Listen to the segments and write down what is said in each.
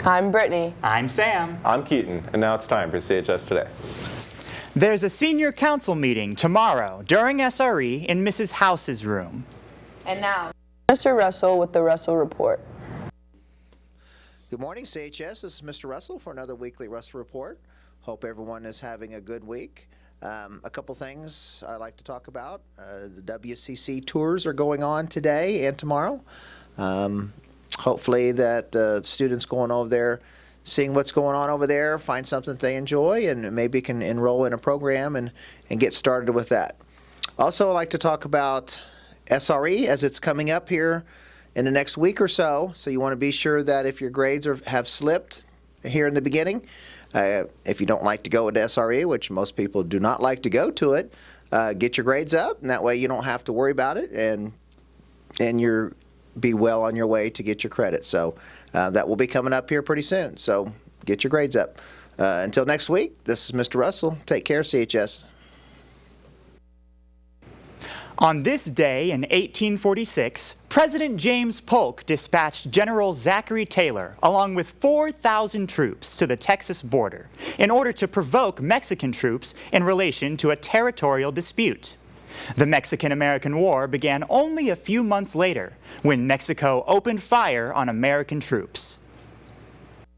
I'm Brittany. I'm Sam. I'm Keaton, and now it's time for CHS Today. There's a senior council meeting tomorrow during SRE in Mrs. House's room. And now, Mr. Russell with the Russell Report. Good morning, CHS. This is Mr. Russell for another weekly Russell Report. Hope everyone is having a good week. A couple things I'd like to talk about. The WCC tours are going on today and tomorrow. Hopefully that students going over there, seeing what's going on over there, find something that they enjoy, and maybe can enroll in a program and get started with that. Also, I'd like to talk about SRE as it's coming up here in the next week or so. So you want to be sure that if your grades have slipped here in the beginning, if you don't like to go to SRE, which most people do not like to go to it, get your grades up, and that way you don't have to worry about it, and you're be well on your way to get your credit. So that will be coming up here pretty soon. So get your grades up. Until next week, this is Mr. Russell. Take care, CHS. On this day in 1846, President James Polk dispatched General Zachary Taylor along with 4,000 troops to the Texas border in order to provoke Mexican troops in relation to a territorial dispute. The Mexican-American War began only a few months later when Mexico opened fire on American troops.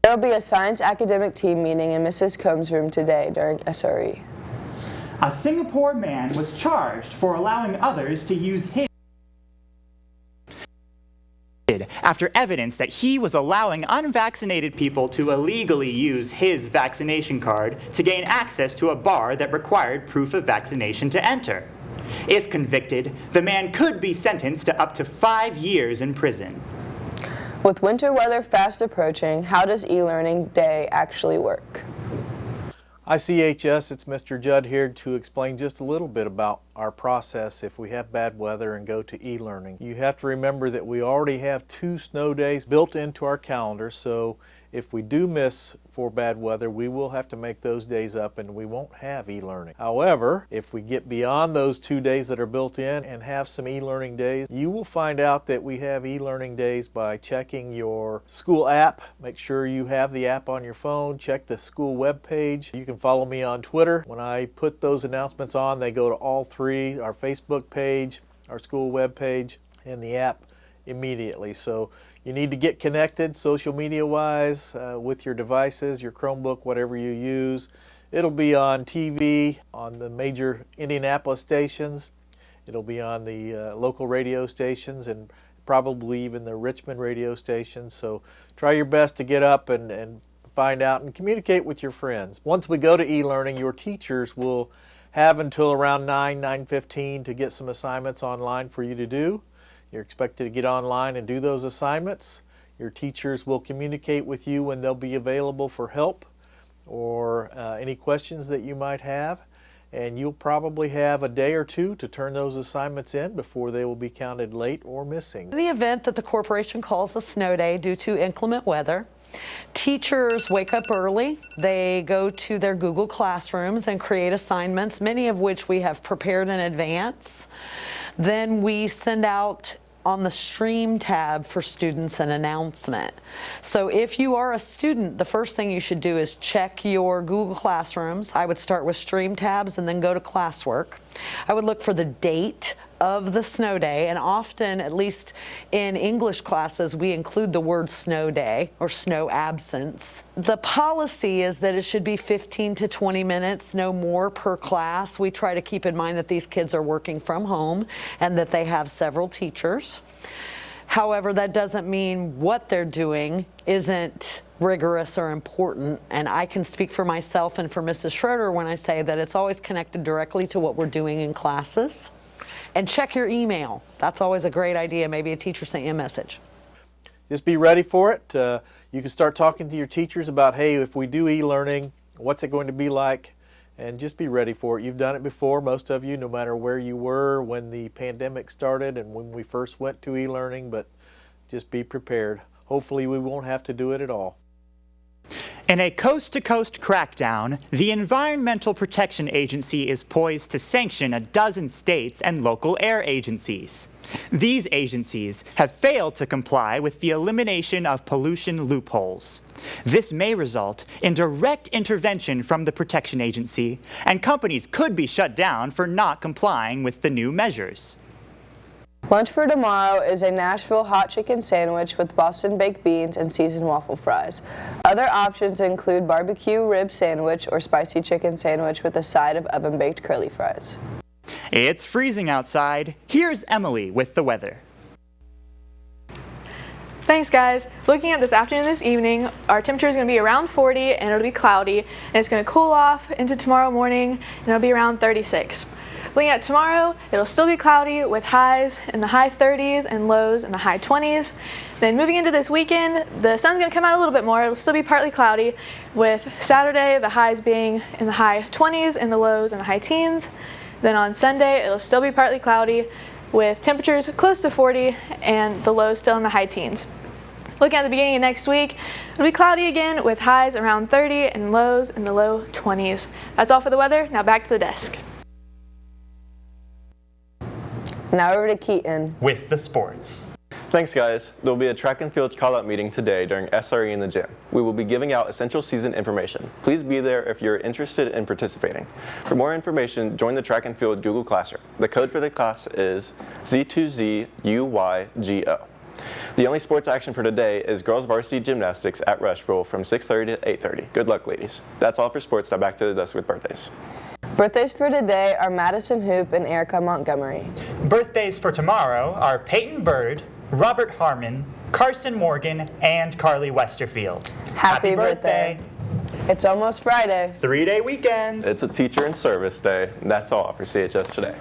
There will be a science academic team meeting in Mrs. Combs' room today during SRE. A Singapore man was charged for allowing others to use his after evidence that he was allowing unvaccinated people to illegally use his vaccination card to gain access to a bar that required proof of vaccination to enter. If convicted, the man could be sentenced to up to 5 years in prison. With winter weather fast approaching, how does e-learning day actually work? Hi CHS, it's Mr. Judd here to explain just a little bit about our process if we have bad weather and go to e-learning. You have to remember that we already have 2 snow days built into our calendar, so if we do miss for bad weather, we will have to make those days up and we won't have e-learning. However, if we get beyond those 2 days that are built in and have some e-learning days, you will find out that we have e-learning days by checking your school app. Make sure you have the app on your phone. Check the school web page. You can follow me on Twitter. When I put those announcements on, they go to all 3, our Facebook page, our school web page, and the app immediately. So you need to get connected social media wise with your devices, your Chromebook, whatever you use. It'll be on TV, on the major Indianapolis stations. It'll be on the local radio stations and probably even the Richmond radio stations. So try your best to get up and find out and communicate with your friends. Once we go to e-learning, your teachers will have until around 9:15 to get some assignments online for you to do. You're expected to get online and do those assignments. Your teachers will communicate with you when they'll be available for help or any questions that you might have. And you'll probably have a day or 2 to turn those assignments in before they will be counted late or missing. The event that the corporation calls a snow day due to inclement weather. Teachers wake up early. They go to their Google Classrooms and create assignments, many of which we have prepared in advance. Then we send out on the Stream tab for students an announcement. So if you are a student, the first thing you should do is check your Google Classrooms. I would start with Stream tabs and then go to classwork. I would look for the date of the snow day, and often, at least in English classes, we include the word snow day or snow absence. The policy is that it should be 15 to 20 minutes, no more per class. We try to keep in mind that these kids are working from home and that they have several teachers. However, that doesn't mean what they're doing isn't rigorous or important, and I can speak for myself and for Mrs. Schroeder when I say that it's always connected directly to what we're doing in classes. And check your email. That's always a great idea. Maybe a teacher sent you a message. Just be ready for it. You can start talking to your teachers about, hey, if we do e-learning, what's it going to be like? And just be ready for it. You've done it before, most of you, no matter where you were when the pandemic started and when we first went to e-learning, but just be prepared. Hopefully we won't have to do it at all. In a coast-to-coast crackdown, the Environmental Protection Agency is poised to sanction a dozen states and local air agencies. These agencies have failed to comply with the elimination of pollution loopholes. This may result in direct intervention from the protection agency, and companies could be shut down for not complying with the new measures. Lunch for tomorrow is a Nashville hot chicken sandwich with Boston baked beans and seasoned waffle fries. Other options include barbecue rib sandwich or spicy chicken sandwich with a side of oven-baked curly fries. It's freezing outside. Here's Emily with the weather. Thanks, guys. Looking at this afternoon and this evening, our temperature is going to be around 40 and it'll be cloudy, and it's going to cool off into tomorrow morning and it'll be around 36. Looking at tomorrow, it'll still be cloudy with highs in the high 30s and lows in the high 20s. Then moving into this weekend, the sun's going to come out a little bit more. It'll still be partly cloudy, with Saturday the highs being in the high 20s and the lows in the high teens. Then on Sunday, it'll still be partly cloudy with temperatures close to 40 and the lows still in the high teens. Looking at the beginning of next week, it'll be cloudy again with highs around 30 and lows in the low 20s. That's all for the weather. Now back to the desk. Now over to Keaton. With the sports. Thanks, guys. There will be a track and field call-out meeting today during SRE in the gym. We will be giving out essential season information. Please be there if you're interested in participating. For more information, join the track and field Google Classroom. The code for the class is Z2ZUYGO. The only sports action for today is girls varsity gymnastics at Rushville from 6:30 to 8:30. Good luck, ladies. That's all for sports. Now back to the desk with birthdays. Birthdays for today are Madison Hoop and Erica Montgomery. Birthdays for tomorrow are Peyton Bird, Robert Harmon, Carson Morgan, and Carly Westerfield. Happy birthday. It's almost Friday. 3-day weekend. It's a teacher in service day, and that's all for CHS Today.